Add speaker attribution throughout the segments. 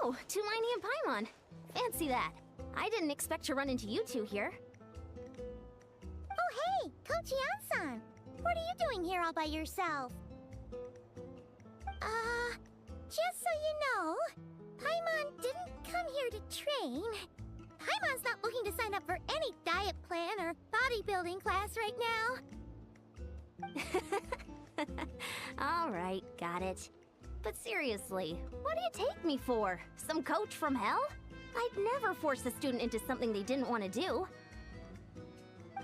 Speaker 1: Oh, Tumini and Paimon. Fancy that. I didn't expect to run into you two here.
Speaker 2: Oh hey, Kochian-san! What are you doing here all by yourself? Just so you know, Paimon didn't come here to train. Paimon's not looking to sign up for any diet plan or bodybuilding class right now.
Speaker 1: Alright, got it. But seriously, what do you take me for? Some coach from hell? I'd never force a student into something they didn't want to do.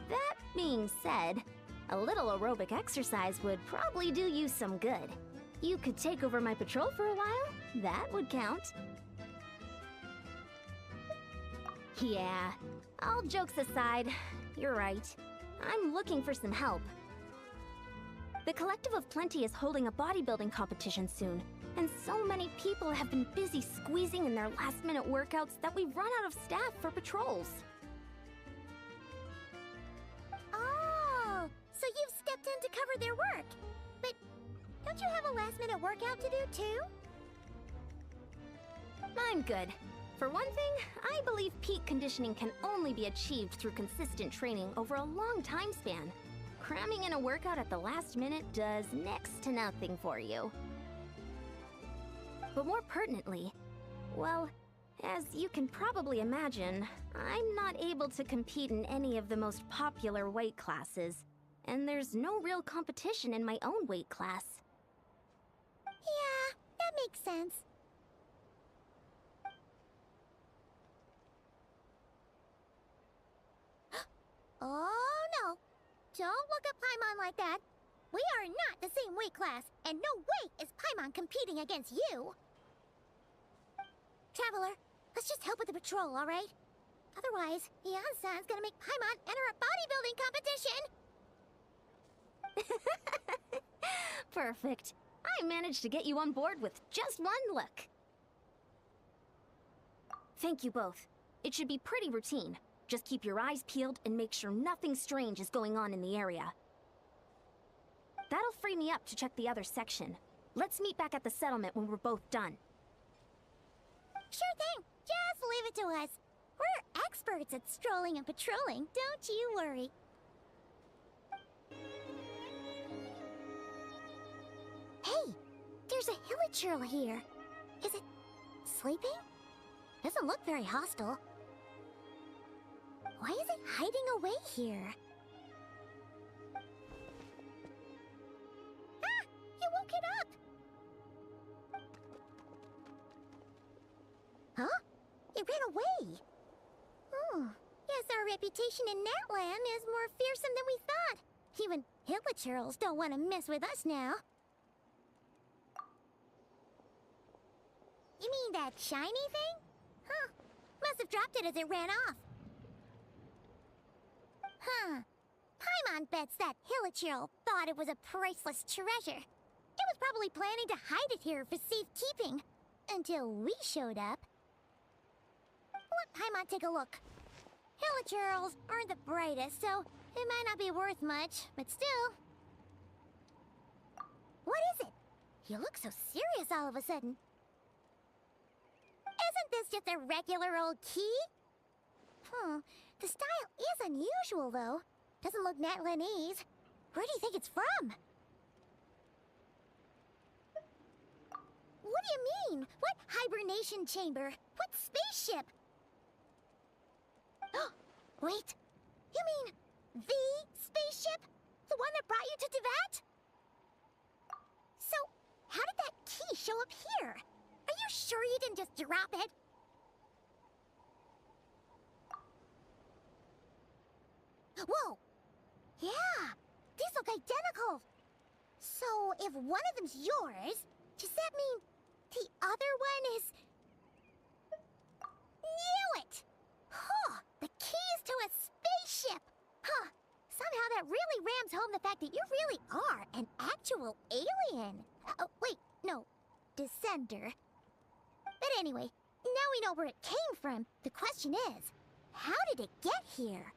Speaker 1: That being said, a little aerobic exercise would probably do you some good. You could take over my patrol for a while. That would count. Yeah, all jokes aside, you're right. I'm looking for some help. The Collective of Plenty is holding a bodybuilding competition soon, and so many people have been busy squeezing in their last-minute workouts that we've run out of staff for patrols.
Speaker 2: Oh, so you've stepped in to cover their work. But don't you have a last-minute workout to do too?
Speaker 1: I'm good. For one thing, I believe peak conditioning can only be achieved through consistent training over a long time span. Cramming in a workout at the last minute does next to nothing for you. But more pertinently, well, as you can probably imagine, I'm not able to compete in any of the most popular weight classes, and there's no real competition in my own weight class.
Speaker 2: Yeah, that makes sense. Oh no! Don't look at Paimon like that. We are not the same weight class, and no way is Paimon competing against you. Traveler, let's just help with the patrol, all right? Otherwise, Yan-san's gonna make Paimon enter a bodybuilding competition.
Speaker 1: Perfect. I managed to get you on board with just one look. Thank you both. It should be pretty routine. Just keep your eyes peeled and make sure nothing strange is going on in the area. That'll free me up to check the other section. Let's meet back at the settlement when we're both done.
Speaker 2: Sure thing. Just leave it to us. We're experts at strolling and patrolling, don't you worry. Hey, there's a hilichurl here. Is it sleeping? Doesn't look very hostile. Why is it hiding away here? Ah! You woke it up! Huh? It ran away! Oh, guess our reputation in Natland is more fearsome than we thought. Even hilichurls don't want to mess with us now. You mean that shiny thing? Huh. Must have dropped it as it ran off. Huh. Paimon bets that hilichurl thought it was a priceless treasure. It was probably planning to hide it here for safekeeping. Until we showed up. Let Paimon take a look. Hilichurls aren't the brightest, so it might not be worth much, but still. What is it? You look so serious all of a sudden. Isn't this just a regular old key? The style is unusual, though. Doesn't look Natlanese. Where do you think it's from? What do you mean? What hibernation chamber? What spaceship? Wait. You mean the spaceship? The one that brought you to Teyvat? So, how did that key show up here? Are you sure you didn't just drop it? Whoa! Yeah! These look identical! So, if one of them's yours, does that mean the other one is... Knew it! Huh! The keys to a spaceship! Huh! Somehow that really rams home the fact that you really are an actual alien! Oh, wait, no. Descender. But anyway, now we know where it came from. The question is, how did it get here?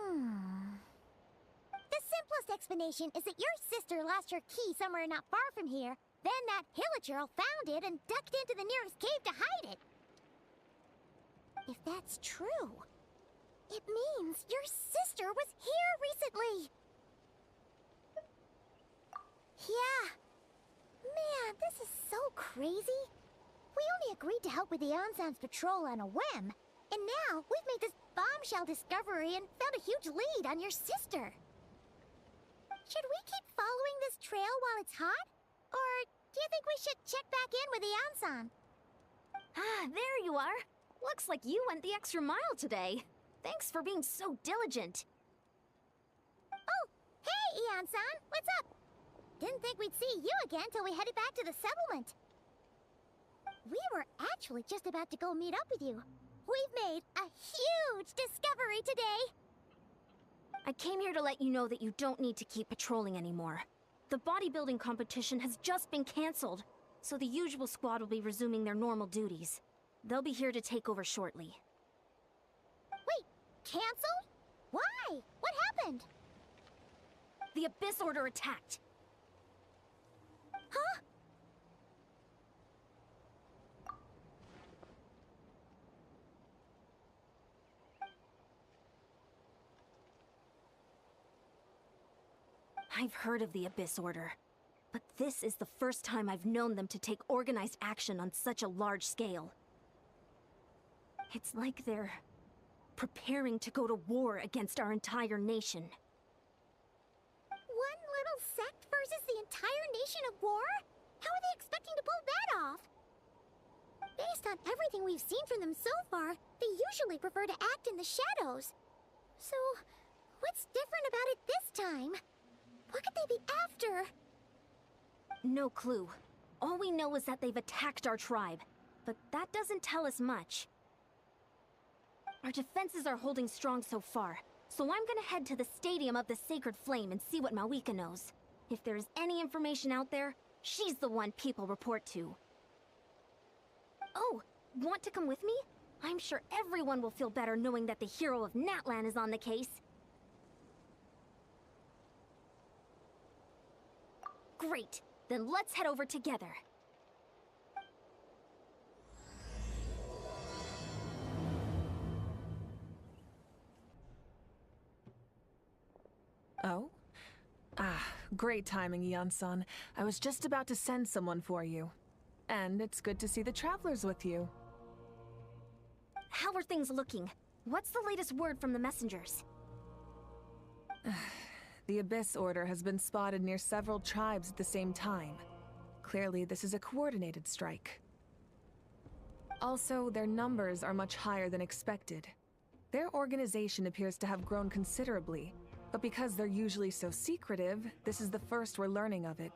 Speaker 2: The simplest explanation is that your sister lost her key somewhere not far from here, Then that Hilichurl found it and ducked into the nearest cave to hide it. If that's true, it means your sister was here recently. Yeah. Man, this is so crazy. We only agreed to help with the Ansan's patrol on a whim, and now we've made this bombshell discovery and found a huge lead on your sister. Should we keep following this trail while it's hot? Or do you think we should check back in with the Ansan?
Speaker 1: Ah, there you are. Looks like you went the extra mile today. Thanks for being so diligent.
Speaker 2: Oh, hey, Ian-san, what's up? Didn't think we'd see you again till we headed back to the settlement. We were actually just about to go meet up with you. We've made a huge discovery today.
Speaker 1: I came here to let you know that you don't need to keep patrolling anymore. The bodybuilding competition has just been cancelled, so the usual squad will be resuming their normal duties. They'll be here to take over shortly.
Speaker 2: Wait, cancelled? Why? What happened?
Speaker 1: The Abyss Order attacked.
Speaker 2: Huh?
Speaker 1: I've heard of the Abyss Order, but this is the first time I've known them to take organized action on such a large scale. It's like they're preparing to go to war against our entire nation.
Speaker 2: One little sect versus the entire nation of war? How are they expecting to pull that off? Based on everything we've seen from them so far, they usually prefer to act in the shadows. So, what's different about it this time? What could they be after?
Speaker 1: No clue. All we know is that they've attacked our tribe, but that doesn't tell us much. Our defenses are holding strong so far, so I'm gonna head to the Stadium of the Sacred Flame and see what Mawika knows. If there's any information out there, she's the one people report to. Oh, want to come with me? I'm sure everyone will feel better knowing that the hero of Natlan is on the case. Great, then let's head over together.
Speaker 3: Oh? Ah, great timing, Ian-san. I was just about to send someone for you. And it's good to see the travelers with you.
Speaker 1: How are things looking? What's the latest word from the messengers?
Speaker 3: The Abyss Order has been spotted near several tribes at the same time. Clearly, this is a coordinated strike. Also, their numbers are much higher than expected. Their organization appears to have grown considerably, but because they're usually so secretive, this is the first we're learning of it.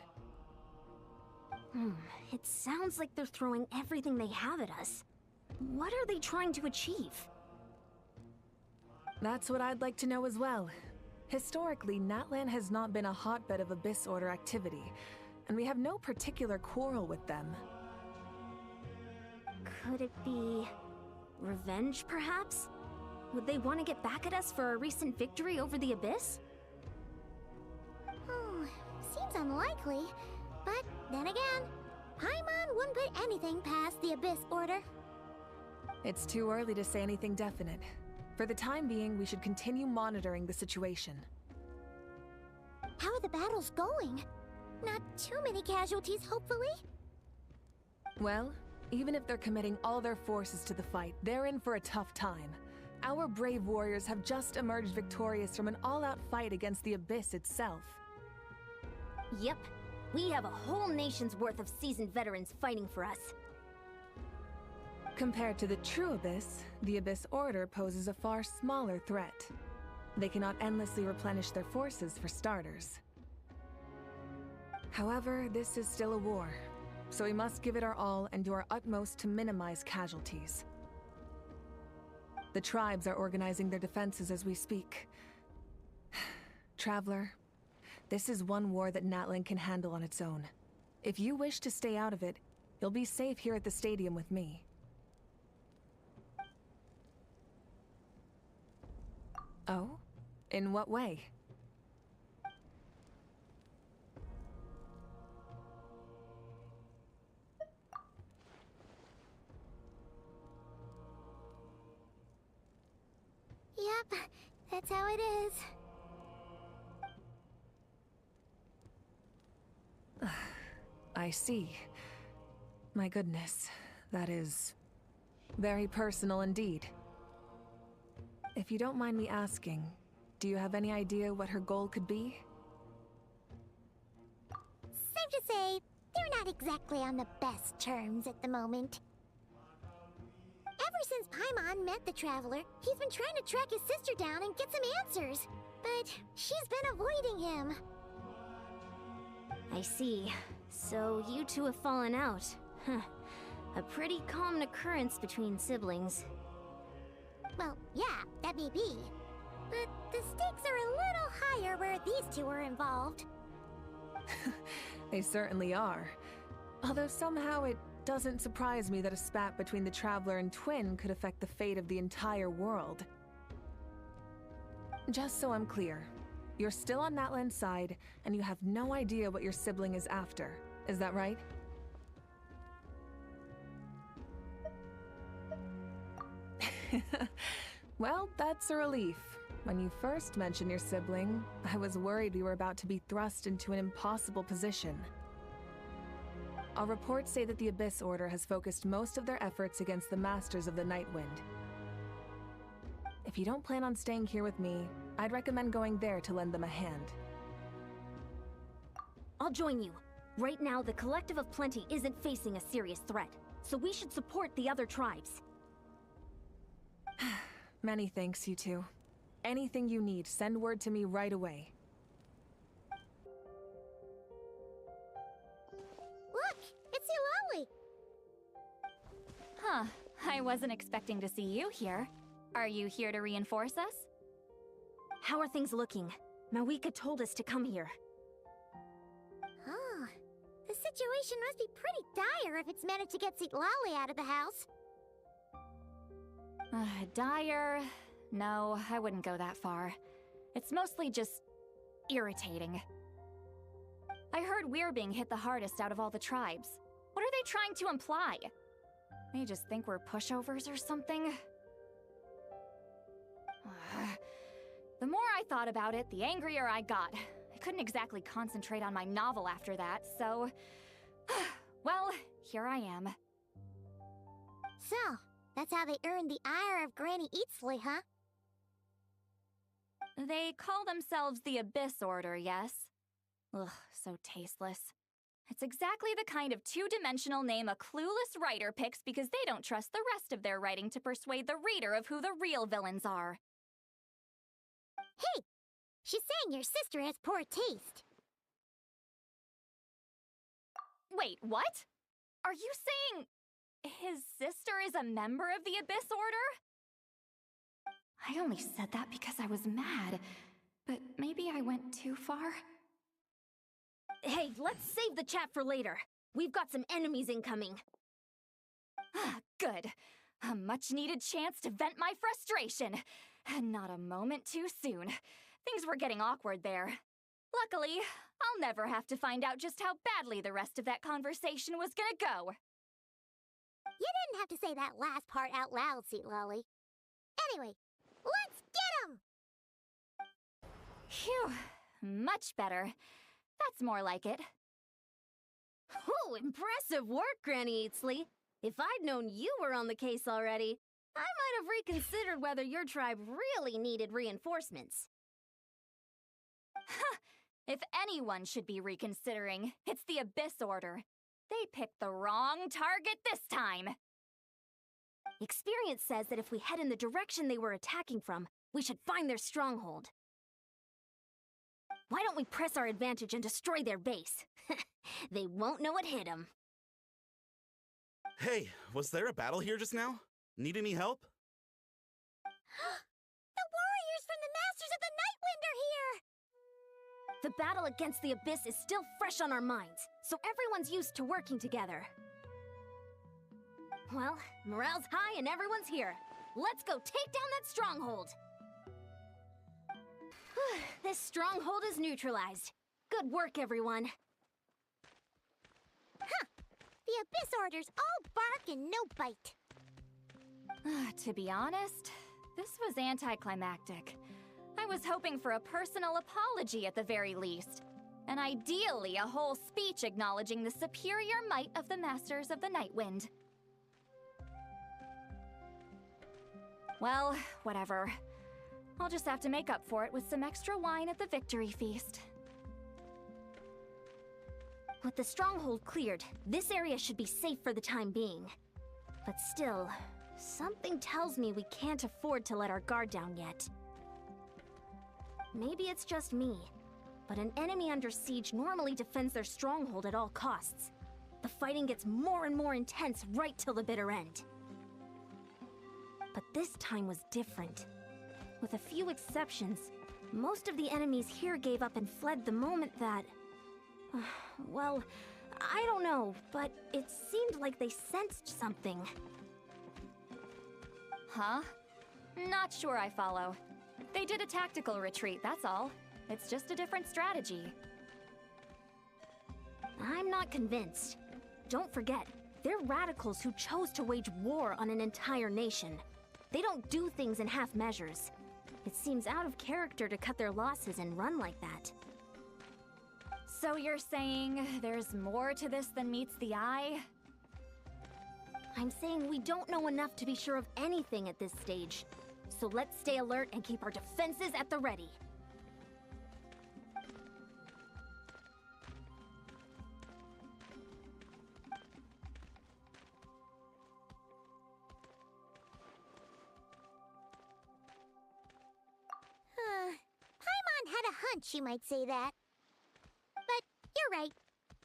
Speaker 1: It sounds like they're throwing everything they have at us. What are they trying to achieve?
Speaker 3: That's what I'd like to know as well. Historically, Natlan has not been a hotbed of Abyss Order activity, and we have no particular quarrel with them.
Speaker 1: Could it be revenge, perhaps? Would they want to get back at us for our recent victory over the Abyss?
Speaker 2: Seems unlikely. But then again, Paimon wouldn't put anything past the Abyss Order.
Speaker 3: It's too early to say anything definite. For the time being, we should continue monitoring the situation.
Speaker 2: How are the battles going? Not too many casualties, hopefully?
Speaker 3: Well, even if they're committing all their forces to the fight, they're in for a tough time. Our brave warriors have just emerged victorious from an all-out fight against the Abyss itself.
Speaker 1: Yep. We have a whole nation's worth of seasoned veterans fighting for us.
Speaker 3: Compared to the true Abyss, the Abyss Order poses a far smaller threat. They cannot endlessly replenish their forces for starters. However, this is still a war, so we must give it our all and do our utmost to minimize casualties. The tribes are organizing their defenses as we speak. Traveler, this is one war that Natlan can handle on its own. If you wish to stay out of it, you'll be safe here at the stadium with me. Oh? In what way?
Speaker 2: that's how it is.
Speaker 3: I see. My goodness, that is very personal indeed. If you don't mind me asking, do you have any idea what her goal could be?
Speaker 2: Safe to say, they're not exactly on the best terms at the moment. Ever since Paimon met the Traveler, he's been trying to track his sister down and get some answers. But she's been avoiding him.
Speaker 1: I see. So you two have fallen out. Huh. A pretty common occurrence between siblings.
Speaker 2: Well, yeah, that may be. But the stakes are a little higher where these two are involved.
Speaker 3: They certainly are. Although somehow it doesn't surprise me that a spat between the Traveler and Twin could affect the fate of the entire world. Just so I'm clear, you're still on Natlan's side, and you have no idea what your sibling is after. Is that right? Well, that's a relief. When you first mentioned your sibling, I was worried we were about to be thrust into an impossible position. Our reports say that the Abyss Order has focused most of their efforts against the Masters of the Nightwind. If you don't plan on staying here with me, I'd recommend going there to lend them a hand.
Speaker 1: I'll join you. Right now, the Collective of Plenty isn't facing a serious threat, so we should support the other tribes.
Speaker 3: Many thanks, you two. Anything you need, send word to me right away.
Speaker 2: Look, it's Eulalie.
Speaker 4: Huh, I wasn't expecting to see you here. Are you here to reinforce us?
Speaker 1: How are things looking? Mawika told us to come here.
Speaker 2: Oh, the situation must be pretty dire if it's managed to get Eulalie out of the house.
Speaker 4: Dire? No, I wouldn't go that far. It's mostly just irritating. I heard we're being hit the hardest out of all the tribes. What are they trying to imply? They just think we're pushovers or something? The more I thought about it, the angrier I got. I couldn't exactly concentrate on my novel after that, so... well, here I am.
Speaker 2: So, that's how they earned the ire of Granny Eatsley, huh?
Speaker 4: They call themselves the Abyss Order, yes? Ugh, so tasteless. It's exactly the kind of two-dimensional name a clueless writer picks because they don't trust the rest of their writing to persuade the reader of who the real villains are.
Speaker 2: Hey! She's saying your sister has poor taste.
Speaker 4: Wait, what? Are you saying his sister is a member of the Abyss Order? I only said that because I was mad, but maybe I went too far.
Speaker 1: Hey, let's save the chat for later. We've got some enemies incoming.
Speaker 4: Good. A much-needed chance to vent my frustration. Not a moment too soon. Things were getting awkward there. Luckily, I'll never have to find out just how badly the rest of that conversation was gonna go.
Speaker 2: You didn't have to say that last part out loud, Eulalie. Anyway, let's get 'em!
Speaker 4: Phew. Much better. That's more like it.
Speaker 1: Oh, impressive work, Granny Eatsley. If I'd known you were on the case already, I might have reconsidered whether your tribe really needed reinforcements.
Speaker 4: Huh. If anyone should be reconsidering, it's the Abyss Order. They picked the wrong target this time.
Speaker 1: Experience says that if we head in the direction they were attacking from, we should find their stronghold. Why don't we press our advantage and destroy their base? They won't know what hit them.
Speaker 5: Hey, was there a battle here just now? Need any help?
Speaker 2: The warriors from the Masters of the Nightwind are here!
Speaker 1: The battle against the Abyss is still fresh on our minds, so everyone's used to working together. Well, morale's high and everyone's here. Let's go take down that stronghold! This stronghold is neutralized. Good work, everyone.
Speaker 2: Huh! The Abyss Order's all bark and no bite.
Speaker 4: To be honest, this was anticlimactic. I was hoping for a personal apology at the very least. And ideally, a whole speech acknowledging the superior might of the Masters of the Nightwind. Well, whatever. I'll just have to make up for it with some extra wine at the victory feast.
Speaker 1: With the stronghold cleared, this area should be safe for the time being. But still, something tells me we can't afford to let our guard down yet. Maybe it's just me, but an enemy under siege normally defends their stronghold at all costs. The fighting gets more and more intense right till the bitter end. But this time was different. With a few exceptions, most of the enemies here gave up and fled the moment that... well, I don't know, but it seemed like they sensed something.
Speaker 4: Huh? Not sure I follow. They did a tactical retreat, that's all. It's just a different strategy.
Speaker 1: I'm not convinced. Don't forget, they're radicals who chose to wage war on an entire nation. They don't do things in half measures. It seems out of character to cut their losses and run like that.
Speaker 4: So you're saying there's more to this than meets the eye?
Speaker 1: I'm saying we don't know enough to be sure of anything at this stage. So let's stay alert and keep our defenses at the ready.
Speaker 2: Paimon had a hunch you might say that. But you're right.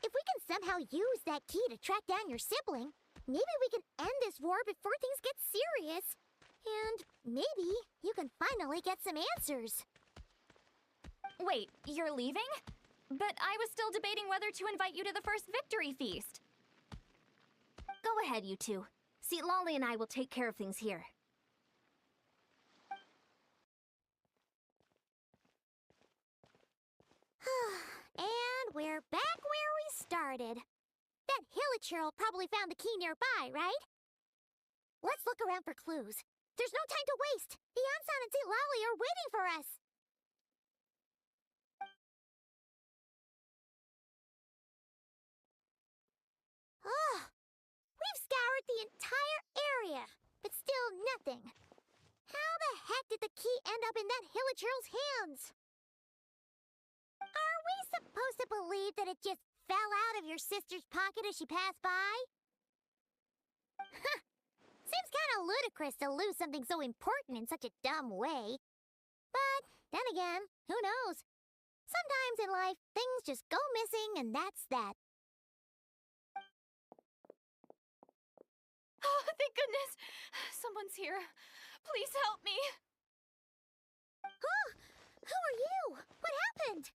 Speaker 2: If we can somehow use that key to track down your sibling, maybe we can end this war before things get serious. And maybe you can finally get some answers.
Speaker 4: Wait, you're leaving? But I was still debating whether to invite you to the first victory feast.
Speaker 1: Go ahead, you two. See, Lolly and I will take care of things here.
Speaker 2: And we're back where we started. That Hilichurl probably found the key nearby, right? Let's look around for clues. There's no time to waste. The Ansan and St. Lolly are waiting for us. Ugh. We've scoured the entire area, but still nothing. How the heck did the key end up in that Hilichurl's hands? Are we supposed to believe that it just fell out of your sister's pocket as she passed by? Huh. Seems kind of ludicrous to lose something so important in such a dumb way. But then again, who knows? Sometimes in life, things just go missing and that's that.
Speaker 4: Oh, thank goodness! Someone's here. Please help me!
Speaker 2: Oh, who are you? What happened?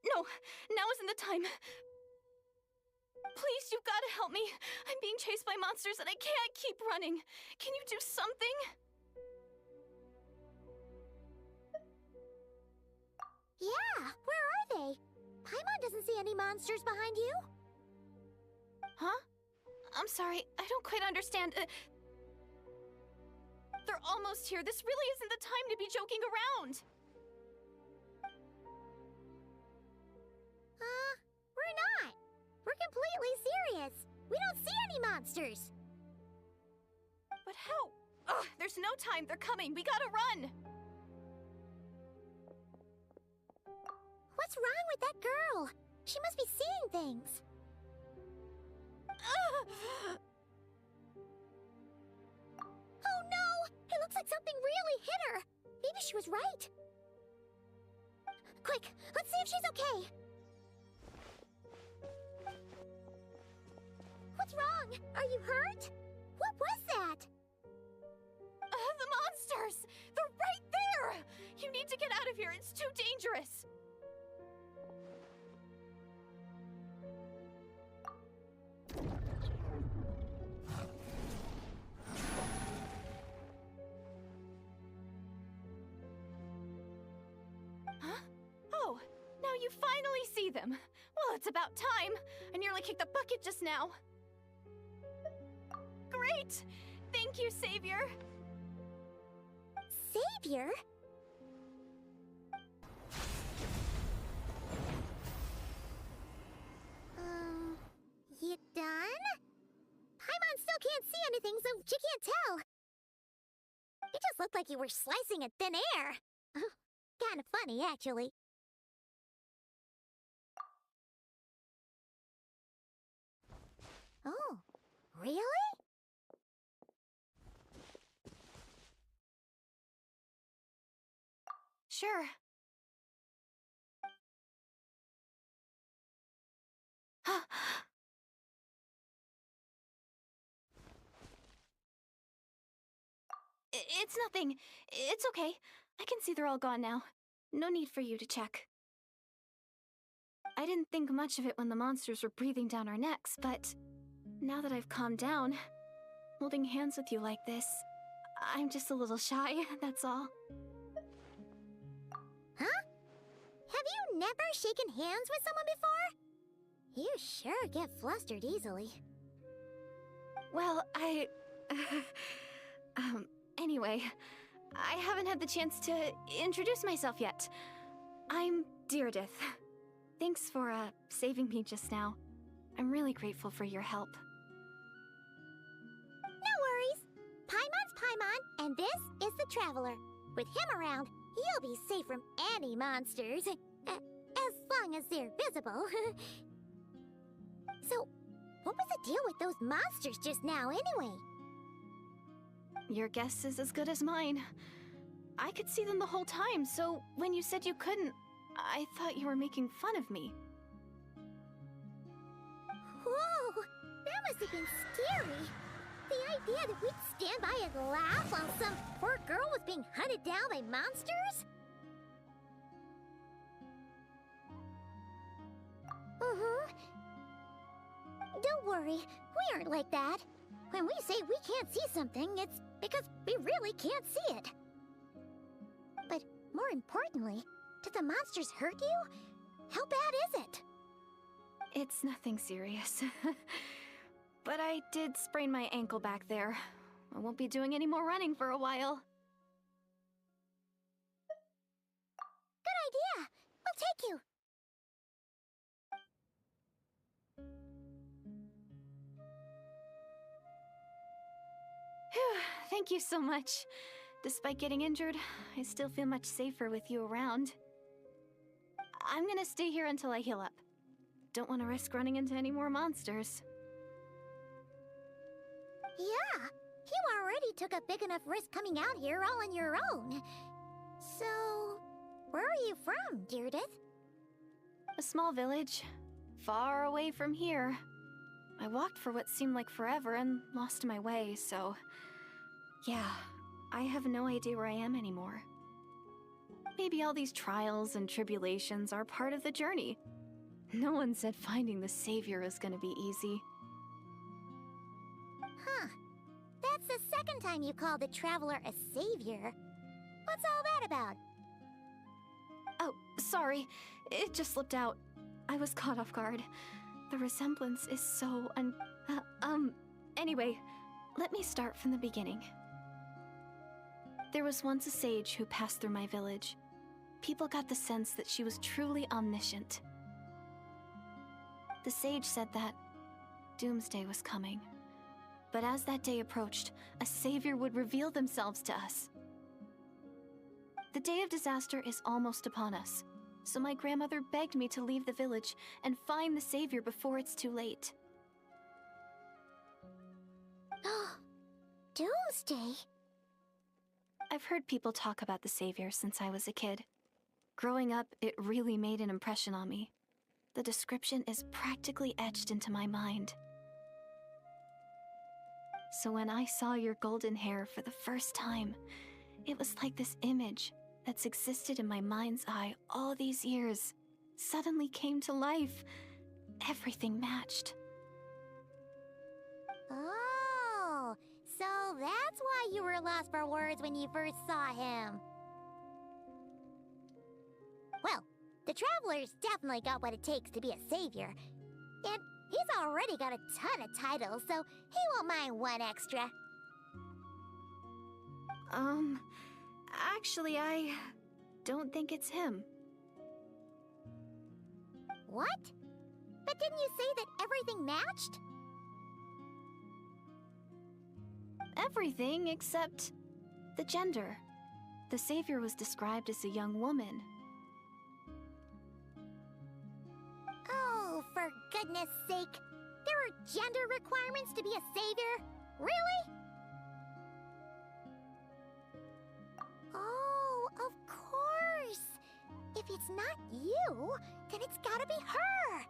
Speaker 4: No, now isn't the time. Please, you've got to help me. I'm being chased by monsters and I can't keep running. Can you do something?
Speaker 2: Yeah, where are they? Paimon doesn't see any monsters behind you.
Speaker 4: Huh? I'm sorry, I don't quite understand. They're almost here. This really isn't the time to be joking around.
Speaker 2: We're not. We're completely serious. We don't see any monsters.
Speaker 4: But how? Ugh, there's no time. They're coming. We gotta run.
Speaker 2: What's wrong with that girl? She must be seeing things. Oh no! It looks like something really hit her. Maybe she was right. Quick, let's see if she's okay. What's wrong? Are you hurt? What was that?
Speaker 4: The monsters! They're right there! You need to get out of here. It's too dangerous. Huh? Oh, now you finally see them. Well, it's about time. I nearly kicked the bucket just now. Great! Thank you, Savior!
Speaker 2: Savior? You done? Paimon still can't see anything, so she can't tell. It just looked like you were slicing at thin air. Kinda funny, actually. Oh, really?
Speaker 4: Sure. It's nothing. It's okay. I can see they're all gone now. No need for you to check. I didn't think much of it when the monsters were breathing down our necks, but now that I've calmed down, holding hands with you like this, I'm just a little shy, that's all.
Speaker 2: Huh? Have you never shaken hands with someone before? You sure get flustered easily.
Speaker 4: Well, anyway, I haven't had the chance to introduce myself yet. I'm Deirdith. Thanks for, saving me just now. I'm really grateful for your help.
Speaker 2: No worries. Paimon's Paimon, and this is the Traveler. With him around, you'll be safe from any monsters. As long as they're visible. So, what was the deal with those monsters just now, anyway?
Speaker 4: Your guess is as good as mine. I could see them the whole time, so when you said you couldn't, I thought you were making fun of me.
Speaker 2: Whoa! That must have been scary! The idea that we'd stand by and laugh while some poor girl was being hunted down by monsters? Don't worry, we aren't like that. When we say we can't see something, it's because we really can't see it. But more importantly, did the monsters hurt you? How bad is it?
Speaker 4: It's nothing serious. But I did sprain my ankle back there. I won't be doing any more running for a while.
Speaker 2: Good idea! We'll take you!
Speaker 4: Phew, thank you so much. Despite getting injured, I still feel much safer with you around. I'm gonna stay here until I heal up. Don't want to risk running into any more monsters.
Speaker 2: Yeah, you already took a big enough risk coming out here all on your own. So, where are you from, Deirdith?
Speaker 4: A small village, far away from here. I walked for what seemed like forever and lost my way, so... yeah, I have no idea where I am anymore. Maybe all these trials and tribulations are part of the journey. No one said finding the Savior is gonna be easy.
Speaker 2: Huh. That's the second time you called the Traveler a savior. What's all that about?
Speaker 4: Oh, sorry. It just slipped out. I was caught off guard. The resemblance is so anyway, let me start from the beginning. There was once a sage who passed through my village. People got the sense that she was truly omniscient. The sage said that doomsday was coming. But as that day approached, a savior would reveal themselves to us. The day of disaster is almost upon us, so my grandmother begged me to leave the village and find the savior before it's too late.
Speaker 2: Doomsday?
Speaker 4: I've heard people talk about the savior since I was a kid. Growing up, it really made an impression on me. The description is practically etched into my mind. So when I saw your golden hair for the first time, it was like this image that's existed in my mind's eye all these years suddenly came to life. Everything matched.
Speaker 2: Oh, so that's why you were lost for words when you first saw him. Well, the Traveler's definitely got what it takes to be a savior. And He's already got a ton of titles, so he won't mind one extra.
Speaker 4: Actually, I don't think it's him.
Speaker 2: What? But didn't you say that everything matched?
Speaker 4: Everything except the gender. The savior was described as a young woman.
Speaker 2: Oh, for goodness sake. There are gender requirements to be a savior? Really? Oh, of course. If it's not you, then it's gotta be her.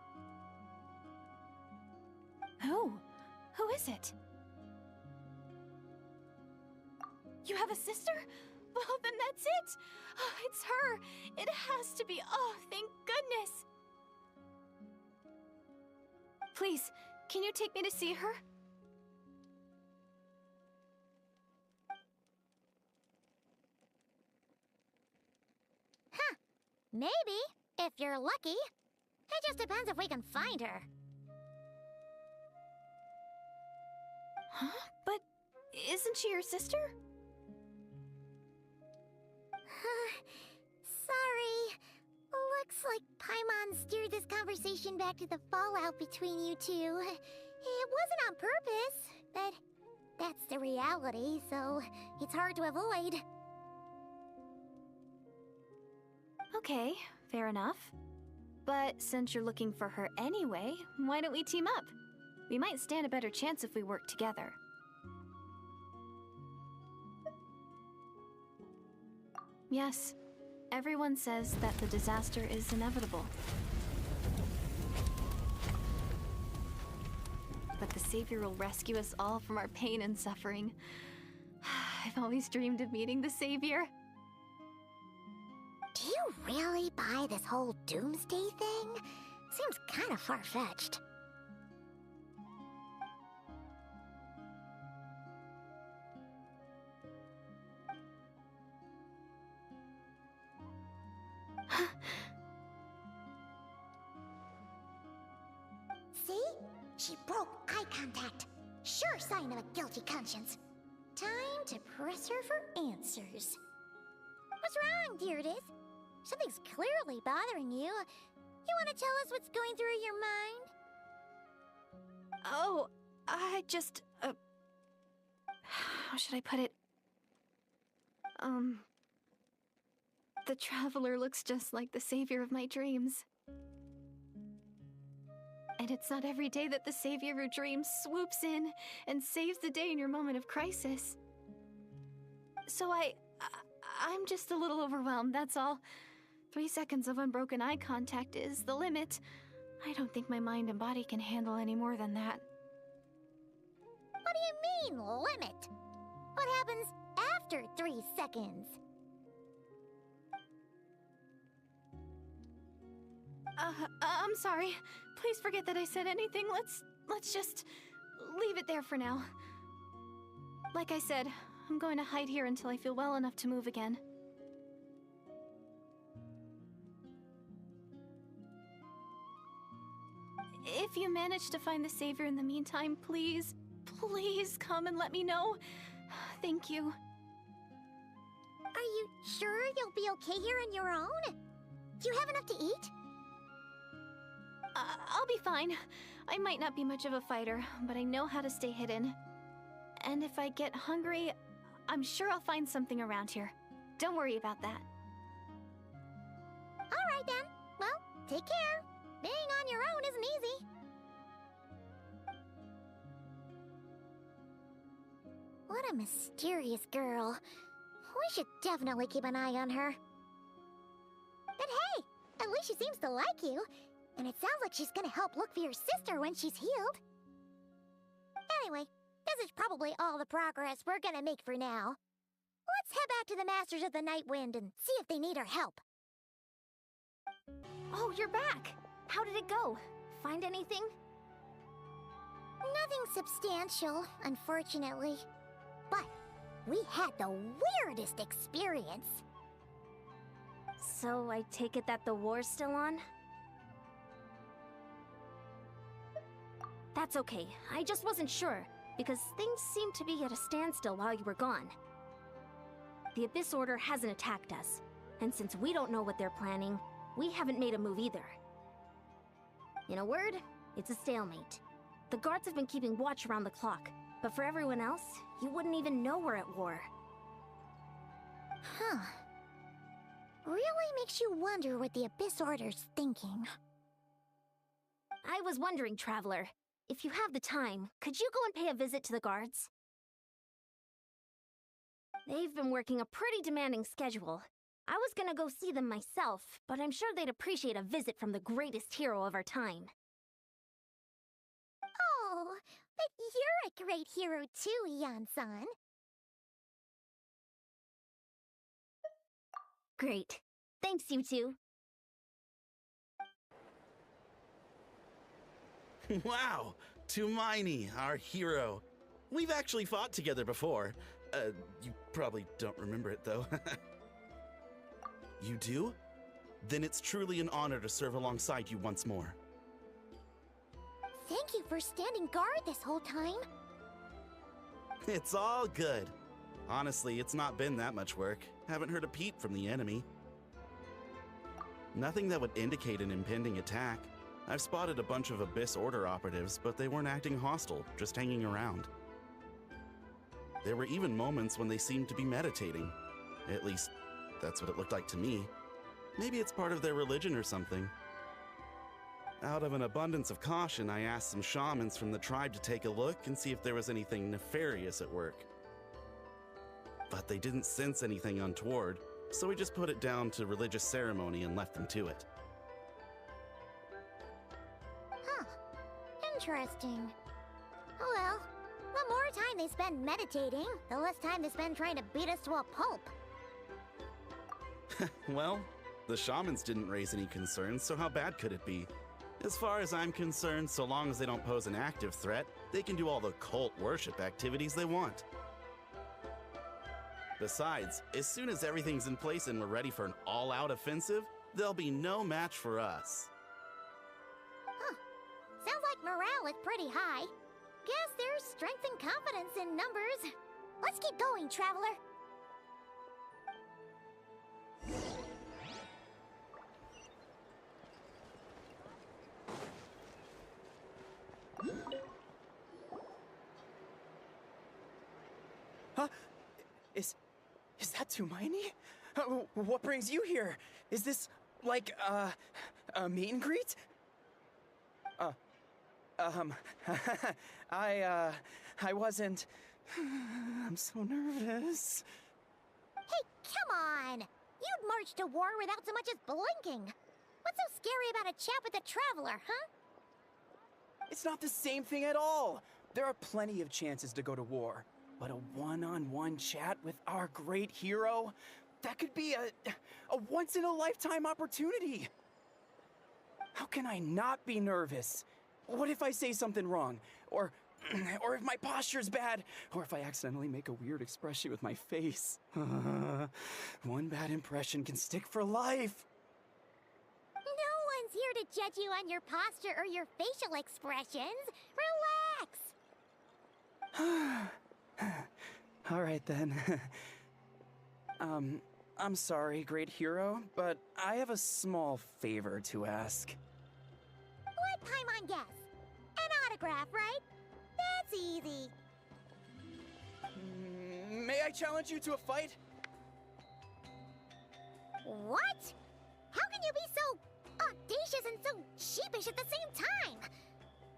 Speaker 4: Who? Who is it? You have a sister? Well, then that's it! Oh, it's her! It has to be! Oh, thank goodness! Please, can you take me to see her?
Speaker 2: Huh. Maybe, if you're lucky. It just depends if we can find her.
Speaker 4: Huh? But isn't she your sister?
Speaker 2: Sorry. Looks like Paimon steered this conversation back to the fallout between you two. It wasn't on purpose, but that's the reality, so it's hard to avoid.
Speaker 4: Okay, fair enough. But since you're looking for her anyway, why don't we team up? We might stand a better chance if we work together. Yes, everyone says that the disaster is inevitable. But the Savior will rescue us all from our pain and suffering. I've always dreamed of meeting the Savior.
Speaker 2: Do you really buy this whole doomsday thing? Seems kind of far-fetched. See? She broke eye contact. Sure sign of a guilty conscience. Time to press her for answers. What's wrong, Deirdis? Something's clearly bothering you. You want to tell us what's going through your mind?
Speaker 4: Oh, I just, how should I put it? The Traveler looks just like the savior of my dreams. And it's not every day that the savior of your dreams swoops in and saves the day in your moment of crisis. So I'm just a little overwhelmed, that's all. 3 seconds of unbroken eye contact is the limit. I don't think my mind and body can handle any more than that.
Speaker 2: What do you mean, limit? What happens after 3 seconds?
Speaker 4: I'm sorry. Please forget that I said anything. Let's just leave it there for now. Like I said, I'm going to hide here until I feel well enough to move again. If you manage to find the Savior in the meantime, please come and let me know. Thank you.
Speaker 2: Are you sure you'll be okay here on your own? Do you have enough to eat?
Speaker 4: I'll be fine. I might not be much of a fighter, but I know how to stay hidden. And if I get hungry, I'm sure I'll find something around here. Don't worry about that.
Speaker 2: Alright then. Well, take care. Being on your own isn't easy. What a mysterious girl. We should definitely keep an eye on her. But hey, at least she seems to like you. And it sounds like she's gonna help look for your sister when she's healed. Anyway, this is probably all the progress we're gonna make for now. Let's head back to the Masters of the Night Wind and see if they need our help.
Speaker 1: Oh, you're back! How did it go? Find anything?
Speaker 2: Nothing substantial, unfortunately. But we had the weirdest experience.
Speaker 1: So I take it that the war's still on? That's okay. I just wasn't sure, because things seemed to be at a standstill while you were gone. The Abyss Order hasn't attacked us, and since we don't know what they're planning, we haven't made a move either. In a word, it's a stalemate. The guards have been keeping watch around the clock, but for everyone else, you wouldn't even know we're at war.
Speaker 2: Huh. Really makes you wonder what the Abyss Order's thinking.
Speaker 1: I was wondering, Traveler, if you have the time, could you go and pay a visit to the guards? They've been working a pretty demanding schedule. I was gonna go see them myself, but I'm sure they'd appreciate a visit from the greatest hero of our time.
Speaker 2: Oh, but you're a great hero too, Ian-san.
Speaker 1: Great. Thanks, you two.
Speaker 5: Wow! Tumaini, our hero. We've actually fought together before. You probably don't remember it, though. You do? Then it's truly an honor to serve alongside you once more.
Speaker 2: Thank you for standing guard this whole time.
Speaker 5: It's all good. Honestly, it's not been that much work. Haven't heard a peep from the enemy. Nothing that would indicate an impending attack. I've spotted a bunch of Abyss Order operatives, but they weren't acting hostile, just hanging around. There were even moments when they seemed to be meditating. At least, that's what it looked like to me. Maybe it's part of their religion or something. Out of an abundance of caution, I asked some shamans from the tribe to take a look and see if there was anything nefarious at work. But they didn't sense anything untoward, so we just put it down to religious ceremony and left them to it.
Speaker 2: Huh. Interesting. Oh well, the more time they spend meditating, the less time they spend trying to beat us to a pulp.
Speaker 5: Well, the shamans didn't raise any concerns, so how bad could it be? As far as I'm concerned, so long as they don't pose an active threat, they can do all the cult worship activities they want. Besides, as soon as everything's in place and we're ready for an all-out offensive, there'll be no match for us.
Speaker 2: Huh. Sounds like morale is pretty high. Guess there's strength and confidence in numbers. Let's keep going, Traveler.
Speaker 6: Huh? Is that Tumaini? What brings you here? Is this, like, a meet and greet? I wasn't... I'm so nervous.
Speaker 2: Hey, come on! You'd march to war without so much as blinking. What's so scary about a chat with a Traveler, huh?
Speaker 6: It's not the same thing at all. There are plenty of chances to go to war. But a one-on-one chat with our great hero? That could be a once-in-a-lifetime opportunity. How can I not be nervous? What if I say something wrong? Or if my posture's bad? Or if I accidentally make a weird expression with my face? One bad impression can stick for life.
Speaker 2: No one's here to judge you on your posture or your facial expressions. Relax!
Speaker 6: All right then. I'm sorry, great hero, but I have a small favor to ask.
Speaker 2: Let Paimon guess. An autograph, right? That's easy.
Speaker 6: May I challenge you to a fight?
Speaker 2: What? How can you be so audacious and so sheepish at the same time?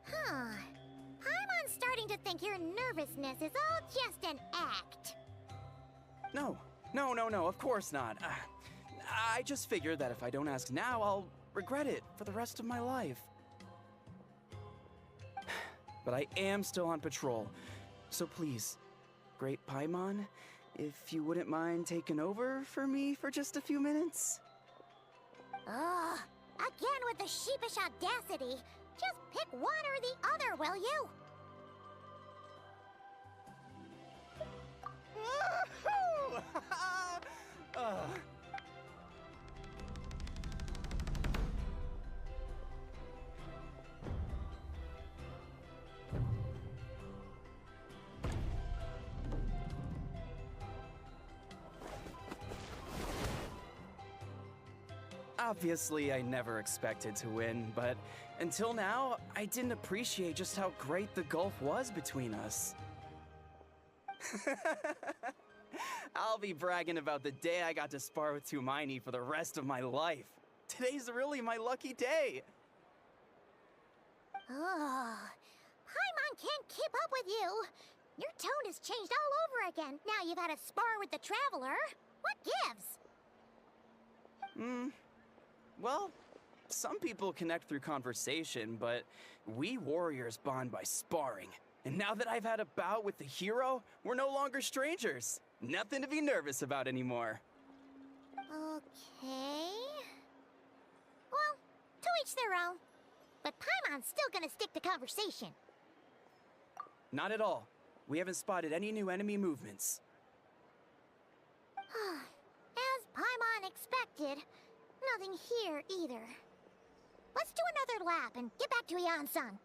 Speaker 2: Huh. I'm starting to think your nervousness is all just an act.
Speaker 6: No, of course not. I just figured that if I don't ask now, I'll regret it for the rest of my life. But I am still on patrol, so please, Great Paimon, if you wouldn't mind taking over for me for just a few minutes?
Speaker 2: Ugh, again with the sheepish audacity. Just pick one or the other, will you?
Speaker 6: Obviously, I never expected to win, but until now, I didn't appreciate just how great the gulf was between us. I'll be bragging about the day I got to spar with Hermione for the rest of my life. Today's really my lucky day.
Speaker 2: Oh, Paimon can't keep up with you. Your tone has changed all over again. Now you've had a spar with the Traveler. What gives?
Speaker 6: Well, some people connect through conversation, but we warriors bond by sparring. And now that I've had a bout with the hero, we're no longer strangers. Nothing to be nervous about anymore.
Speaker 2: Okay. Well, to each their own. But Paimon's still gonna stick to conversation.
Speaker 6: Not at all. We haven't spotted any new enemy movements.
Speaker 2: As Paimon expected, nothing here either. Let's do another lap and get back to Ian-san.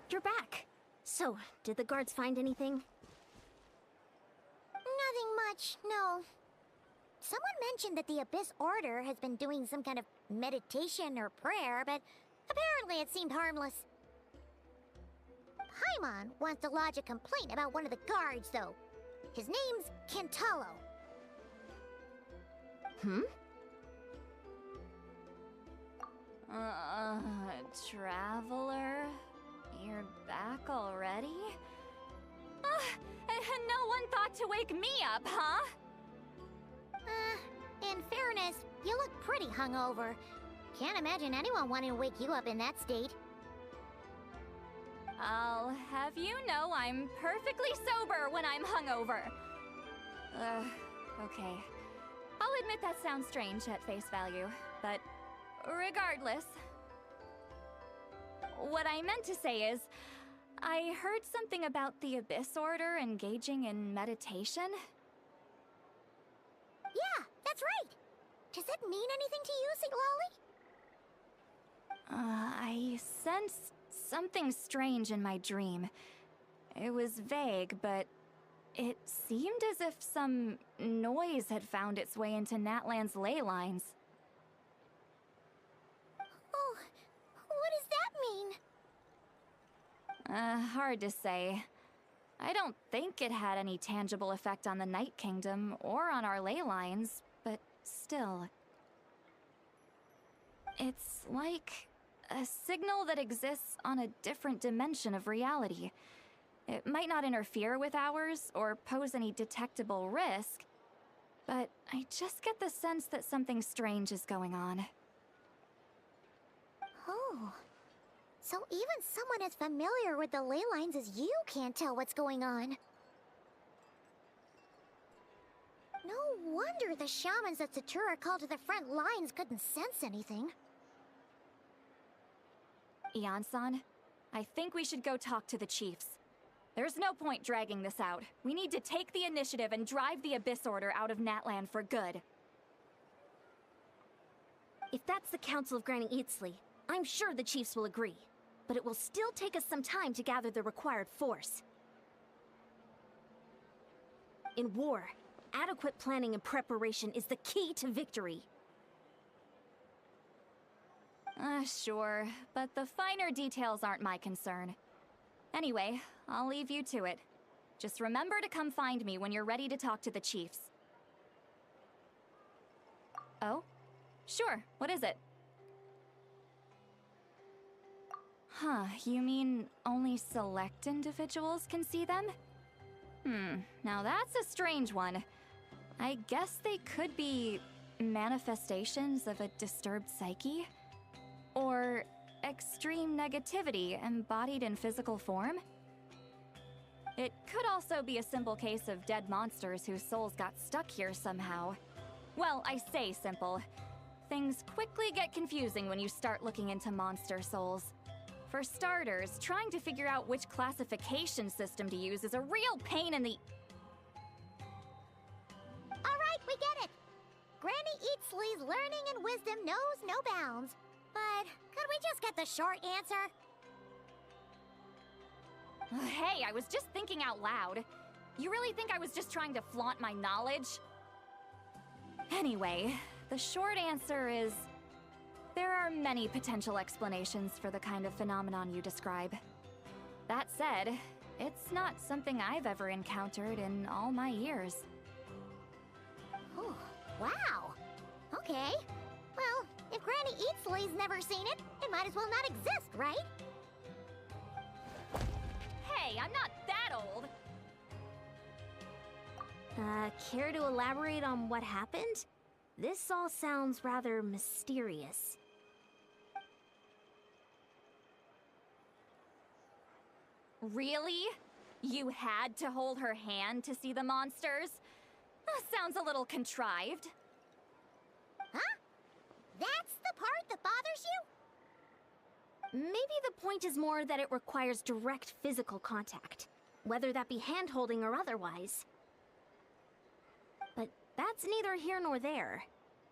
Speaker 1: You're back. So, did the guards find anything?
Speaker 2: Nothing much, no. Someone mentioned that the Abyss Order has been doing some kind of meditation or prayer, but apparently it seemed harmless. Paimon wants to lodge a complaint about one of the guards, though. His name's Kentalo.
Speaker 4: Traveler? You're back already? And no one thought to wake me up, huh?
Speaker 2: In fairness, you look pretty hungover. Can't imagine anyone wanting to wake you up in that state.
Speaker 4: I'll have you know I'm perfectly sober when I'm hungover. Okay. I'll admit that sounds strange at face value, but regardless. What I meant to say is, I heard something about the Abyss Order engaging in meditation.
Speaker 2: Yeah, that's right. Does that mean anything to you, St. Lolly?
Speaker 4: I sensed something strange in my dream. It was vague, but it seemed as if some noise had found its way into Natlan's ley lines.
Speaker 2: Oh, what does that mean?
Speaker 4: Hard to say. I don't think it had any tangible effect on the Night Kingdom or on our ley lines, but still. It's like a signal that exists on a different dimension of reality. It might not interfere with ours or pose any detectable risk, but I just get the sense that something strange is going on.
Speaker 2: Oh. So even someone as familiar with the ley lines as you can't tell what's going on. No wonder the shamans that Satura called to the front lines couldn't sense anything.
Speaker 4: Ian-san, I think we should go talk to the chiefs. There's no point dragging this out. We need to take the initiative and drive the Abyss Order out of Natlan for good.
Speaker 1: If that's the Council of Granny Eatsley, I'm sure the chiefs will agree. But it will still take us some time to gather the required force. In war, adequate planning and preparation is the key to victory.
Speaker 4: Sure, but the finer details aren't my concern. Anyway, I'll leave you to it. Just remember to come find me when you're ready to talk to the chiefs. Oh? Sure, what is it? Huh, you mean only select individuals can see them? Now that's a strange one. I guess they could be manifestations of a disturbed psyche? Or extreme negativity embodied in physical form? It could also be a simple case of dead monsters whose souls got stuck here somehow. Well, I say simple. Things quickly get confusing when you start looking into monster souls. For starters, trying to figure out which classification system to use is a real pain in the...
Speaker 2: Alright, we get it! Granny Eatsley's learning and wisdom knows no bounds. But could we just get the short answer?
Speaker 4: Hey, I was just thinking out loud. You really think I was just trying to flaunt my knowledge? Anyway, the short answer is there are many potential explanations for the kind of phenomenon you describe. That said, it's not something I've ever encountered in all my years.
Speaker 2: Oh, wow. Okay. Well, if Granny Eatsley's never seen it, it might as well not exist, right?
Speaker 4: Hey, I'm not that old!
Speaker 1: Care to elaborate on what happened? This all sounds rather mysterious.
Speaker 4: Really? You had to hold her hand to see the monsters? That sounds a little contrived.
Speaker 2: Huh? That's the part that bothers you?
Speaker 1: Maybe the point is more that it requires direct physical contact, whether that be hand-holding or otherwise. But that's neither here nor there.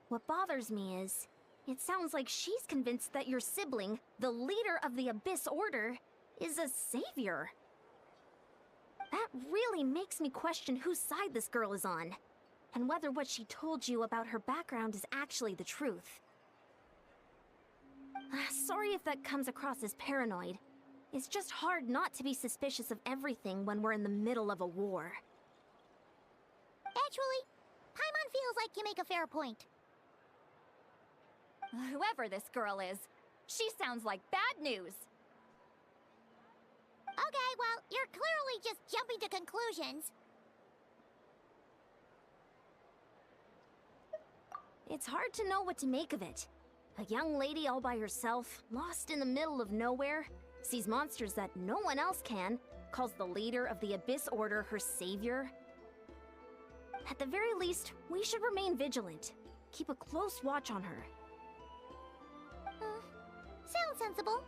Speaker 1: What bothers me is, it sounds like she's convinced that your sibling, the leader of the Abyss Order, is a savior. That really makes me question whose side this girl is on, and whether what she told you about her background is actually the truth. Sorry if that comes across as paranoid. It's just hard not to be suspicious of everything when we're in the middle of a war.
Speaker 2: Actually, Paimon feels like you make a fair point.
Speaker 4: Whoever this girl is, she sounds like bad news.
Speaker 2: Okay, well, you're clearly just jumping to conclusions.
Speaker 1: It's hard to know what to make of it. A young lady all by herself, lost in the middle of nowhere, sees monsters that no one else can, calls the leader of the Abyss Order her savior. At the very least, we should remain vigilant. Keep a close watch on her.
Speaker 2: Sounds sensible.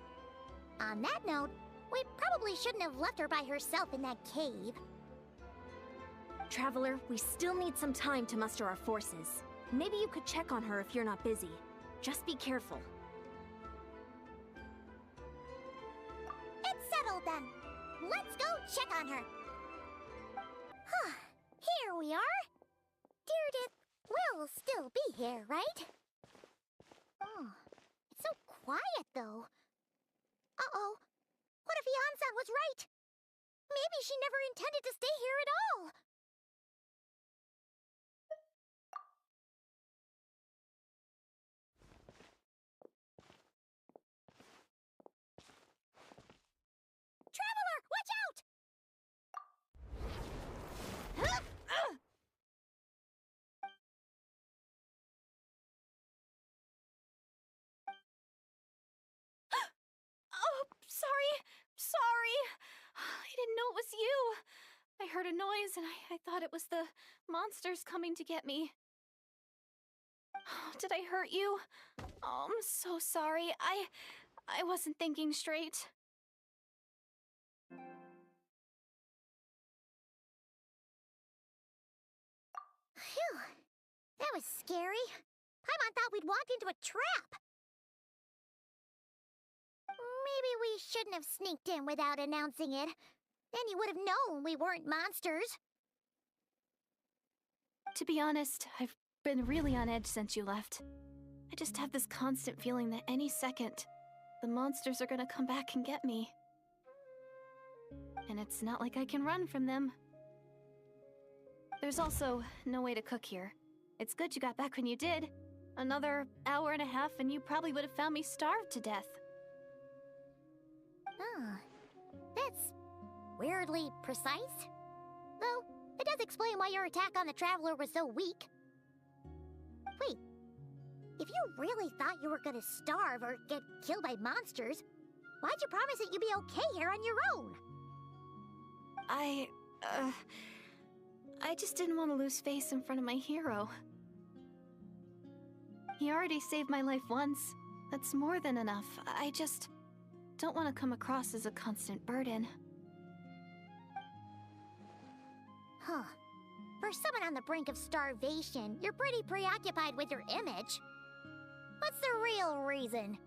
Speaker 2: On that note, we probably shouldn't have left her by herself in that cave.
Speaker 1: Traveler, we still need some time to muster our forces. Maybe you could check on her if you're not busy. Just be careful.
Speaker 2: It's settled then. Let's go check on her. Here we are. Deirdre will still be here, right? Oh, it's so quiet though. Uh-oh. What if Yan-san was right? Maybe she never intended to stay here at all. Traveler, watch out!
Speaker 7: Oh, sorry. I didn't know it was you. I heard a noise and I thought it was the monsters coming to get me. Did I hurt you? Oh, I'm so sorry. I wasn't thinking straight.
Speaker 2: Phew. That was scary. Paimon thought we'd walked into a trap. Maybe we shouldn't have sneaked in without announcing it. Then you would have known we weren't monsters.
Speaker 7: To be honest, I've been really on edge since you left. I just have this constant feeling that any second, the monsters are gonna come back and get me. And it's not like I can run from them. There's also no way to cook here. It's good you got back when you did. Another hour and a half and you probably would have found me starved to death.
Speaker 2: That's weirdly precise. Though, it does explain why your attack on the Traveler was so weak. Wait, if you really thought you were gonna starve or get killed by monsters, why'd you promise that you'd be okay here on your own?
Speaker 7: I just didn't want to lose face in front of my hero. He already saved my life once. That's more than enough. I just don't want to come across as a constant burden.
Speaker 2: Huh. For someone on the brink of starvation, you're pretty preoccupied with your image. What's the real reason?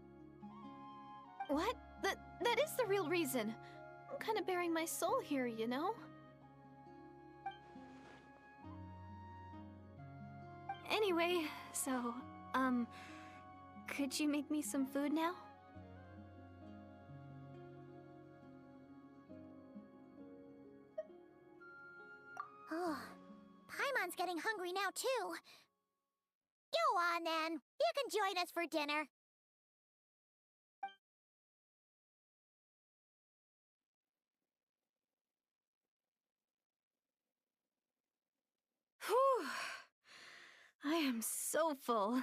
Speaker 7: What? That is the real reason. I'm kind of bearing my soul here, you know? Anyway, so, could you make me some food now?
Speaker 2: Oh, Paimon's getting hungry now, too. Go on, then. You can join us for dinner.
Speaker 7: Whew. I am so full.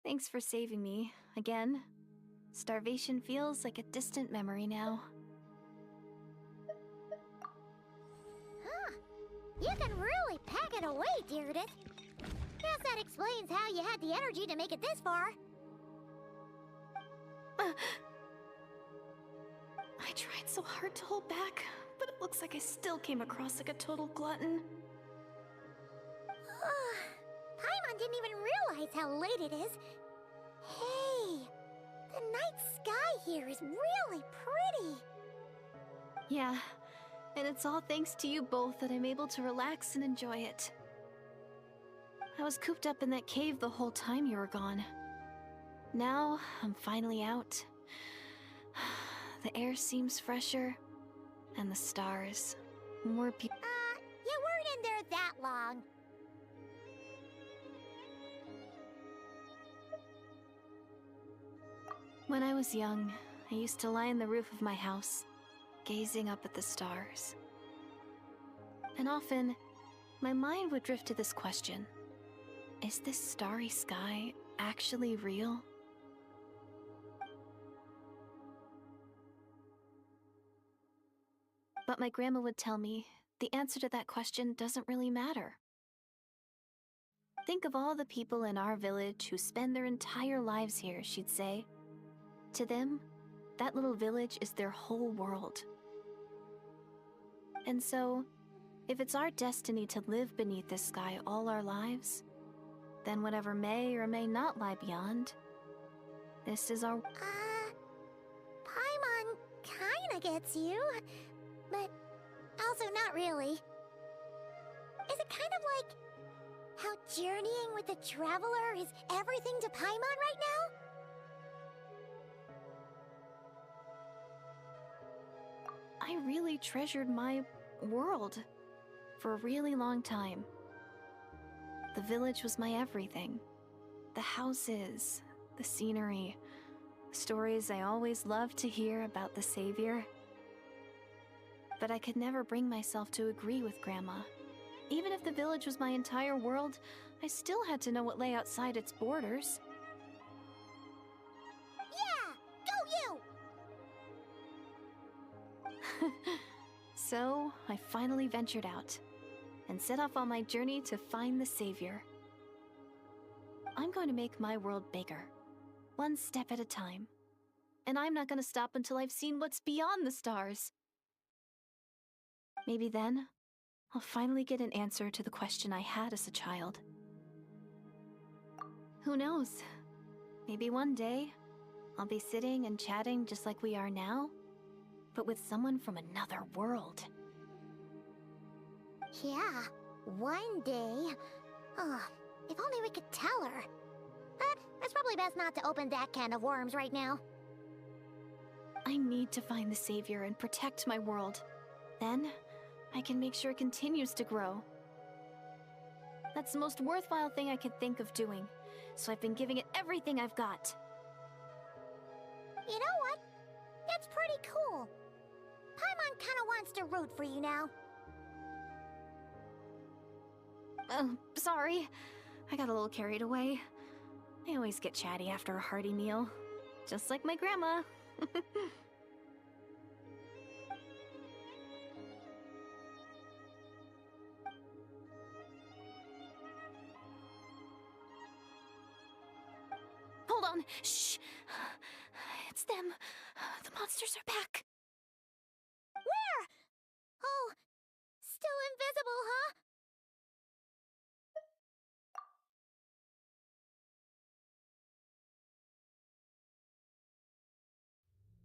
Speaker 7: Thanks for saving me, again. Starvation feels like a distant memory now.
Speaker 2: Huh. You can really pack it away, Deirdre. Guess that explains how you had the energy to make it this far.
Speaker 7: I tried so hard to hold back, but it looks like I still came across like a total glutton.
Speaker 2: Paimon didn't even realize how late it is. Hey, the night sky here is really pretty.
Speaker 7: Yeah, and it's all thanks to you both that I'm able to relax and enjoy it. I was cooped up in that cave the whole time you were gone. Now, I'm finally out. The air seems fresher, and the stars more beautiful.
Speaker 2: You weren't in there that long.
Speaker 7: When I was young, I used to lie on the roof of my house, gazing up at the stars. And often, my mind would drift to this question. Is this starry sky actually real? But my grandma would tell me the answer to that question doesn't really matter. Think of all the people in our village who spend their entire lives here, she'd say. To them, that little village is their whole world. And so, if it's our destiny to live beneath this sky all our lives, then whatever may or may not lie beyond, this is our...
Speaker 2: Paimon kinda gets you, but also not really. Is it kind of like how journeying with the traveler is everything to Paimon right now?
Speaker 7: I really treasured my world for a really long time. The village was my everything. The houses, the scenery, stories I always loved to hear about the Savior. But I could never bring myself to agree with Grandma. Even if the village was my entire world, I still had to know what lay outside its borders.
Speaker 2: Yeah! Go you!
Speaker 7: So, I finally ventured out and set off on my journey to find the Savior. I'm going to make my world bigger, one step at a time. And I'm not going to stop until I've seen what's beyond the stars. Maybe then, I'll finally get an answer to the question I had as a child. Who knows? Maybe one day, I'll be sitting and chatting just like we are now, but with someone from another world.
Speaker 2: Yeah, one day. Oh, if only we could tell her. But it's probably best not to open that can of worms right now.
Speaker 7: I need to find the Savior and protect my world. Then, I can make sure it continues to grow. That's the most worthwhile thing I could think of doing, so I've been giving it everything I've got.
Speaker 2: You know what? That's pretty cool. Paimon kinda wants to root for you now.
Speaker 7: Sorry. I got a little carried away. I always get chatty after a hearty meal. Just like my grandma. Hold on. Shh. It's them. The monsters are back.
Speaker 2: Where? Oh, still invisible, huh?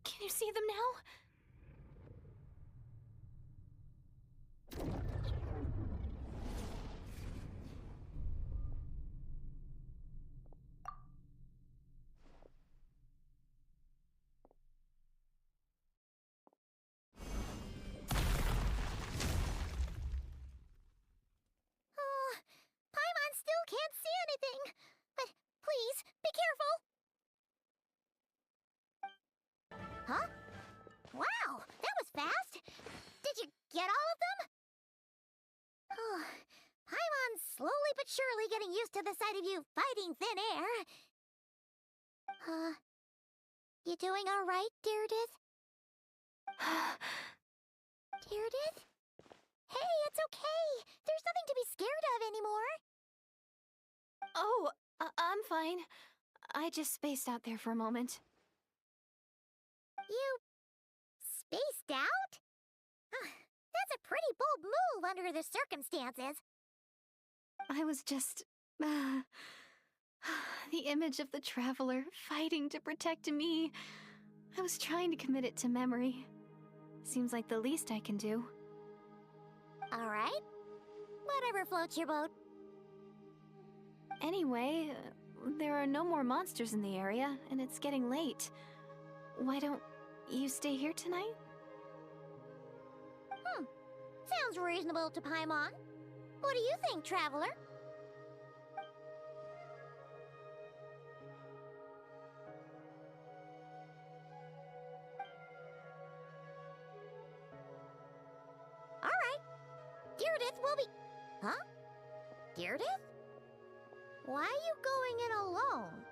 Speaker 7: Can you see them now?
Speaker 2: but surely getting used to the sight of you fighting thin air. You doing all right, Deirdith? Deirdith? Hey, it's okay. There's nothing to be scared of anymore.
Speaker 7: Oh, I'm fine. I just spaced out there for a moment.
Speaker 2: You spaced out? That's a pretty bold move under the circumstances.
Speaker 7: I was just... the image of the traveler fighting to protect me. I was trying to commit it to memory. Seems like the least I can do.
Speaker 2: All right. Whatever floats your boat.
Speaker 7: Anyway, there are no more monsters in the area, and it's getting late. Why don't you stay here tonight?
Speaker 2: Sounds reasonable to Paimon. What do you think, traveler? All right. Deirdith will be... Huh? Deirdith? Why are you going in alone?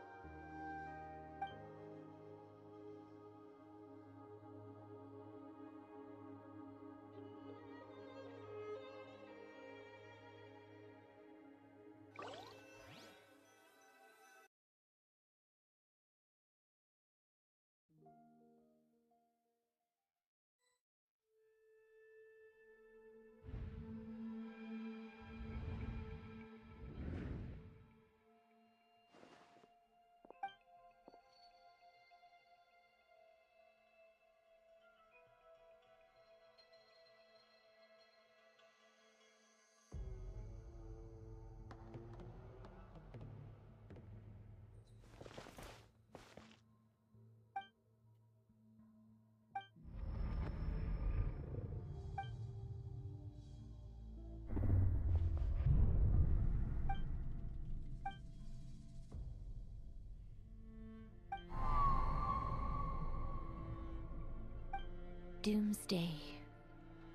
Speaker 8: Doomsday,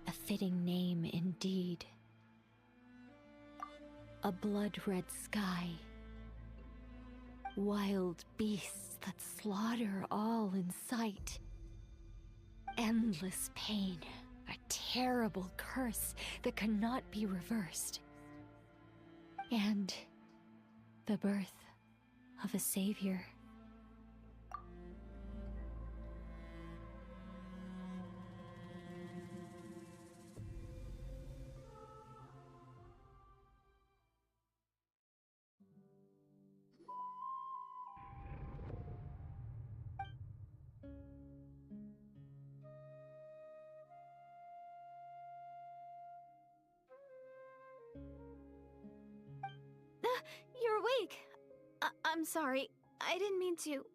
Speaker 8: a fitting name indeed. A blood-red sky, wild beasts that slaughter all in sight, endless pain, a terrible curse that cannot be reversed, and the birth of a savior.
Speaker 7: You're awake. I'm sorry. I didn't mean to,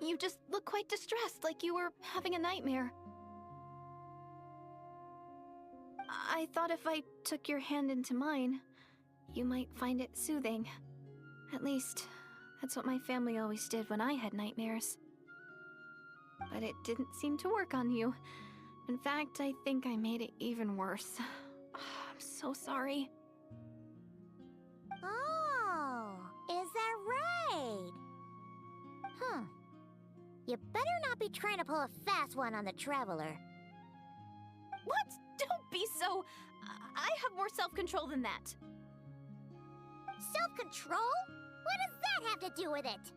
Speaker 7: You just look quite distressed, like you were having a nightmare. I thought if I took your hand into mine, you might find it soothing. At least, that's what my family always did when I had nightmares. But it didn't seem to work on you. In fact, I think I made it even worse. I'm so sorry.
Speaker 2: Oh, is that right? You better not be trying to pull a fast one on the traveler.
Speaker 7: What? Don't be so... I have more self-control than that.
Speaker 2: Self-control? What does that have to do with it?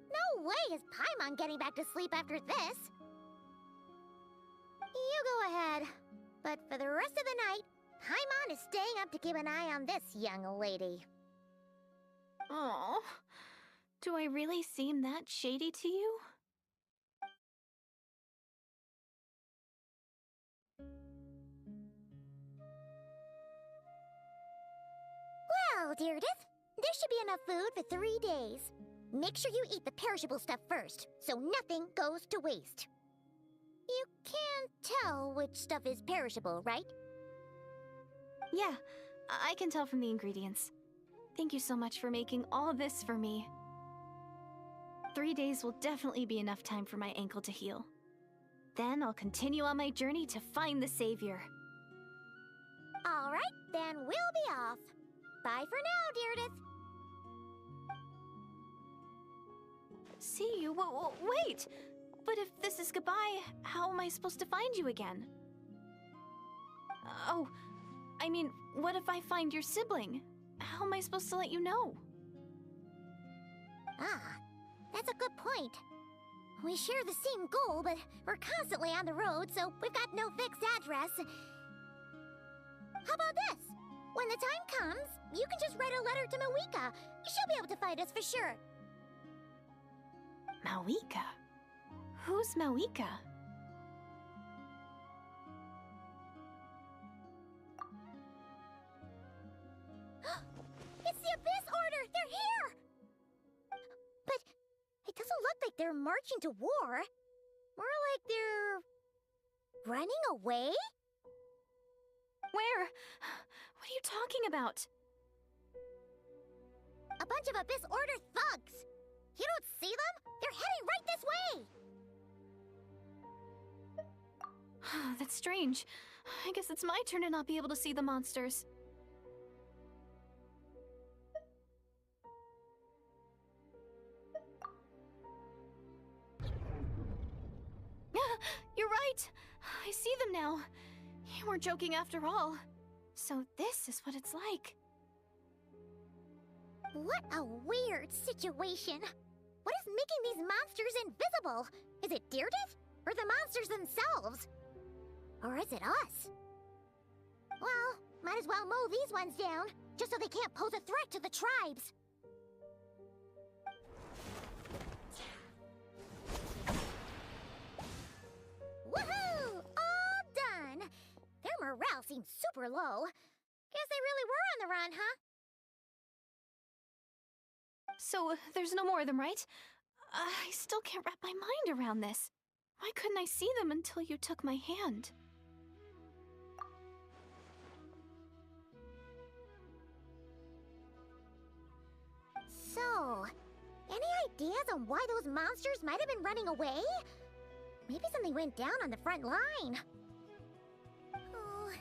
Speaker 2: No way is Paimon getting back to sleep after this. You go ahead. But for the rest of the night, Paimon is staying up to keep an eye on this young lady.
Speaker 7: Oh, do I really seem that shady to you?
Speaker 2: Well, Deirdith, there should be enough food for 3 days. Make sure you eat the perishable stuff first, so nothing goes to waste. You can't tell which stuff is perishable, right?
Speaker 7: Yeah, I can tell from the ingredients. Thank you so much for making all this for me. 3 days will definitely be enough time for my ankle to heal. Then I'll continue on my journey to find the savior.
Speaker 2: All right, then we'll be off. Bye for now, Deirdre.
Speaker 7: See you? Wait! But if this is goodbye, how am I supposed to find you again? Oh, I mean, what if I find your sibling? How am I supposed to let you know?
Speaker 2: Ah, that's a good point. We share the same goal, but we're constantly on the road, so we've got no fixed address. How about this? When the time comes, you can just write a letter to Mawika. She'll be able to find us for sure.
Speaker 7: Mawika? Who's Mawika?
Speaker 2: It's the Abyss Order! They're here! But it doesn't look like they're marching to war. More like they're running away?
Speaker 7: Where? What are you talking about?
Speaker 2: A bunch of Abyss Order thugs! You don't see them? They're heading right this way!
Speaker 7: That's strange. I guess it's my turn to not be able to see the monsters. You're right! I see them now. You weren't joking after all. So this is what it's like.
Speaker 2: What a weird situation. What is making these monsters invisible? Is it Deirdre? Or the monsters themselves? Or is it us? Well, might as well mow these ones down, just so they can't pose a threat to the tribes. Woohoo! All done! Their morale seems super low. Guess they really were on the run, huh?
Speaker 7: So, there's no more of them, right? I still can't wrap my mind around this. Why couldn't I see them until you took my hand?
Speaker 2: So, any ideas on why those monsters might have been running away? Maybe something went down on the front line. Oh,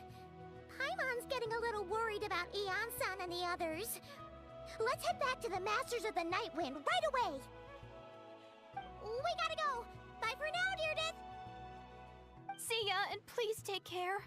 Speaker 2: Paimon's getting a little worried about Eon-san and the others. Let's head back to the Masters of the Night Wind right away! We gotta go! Bye for now, Deirdre!
Speaker 7: See ya, and please take care.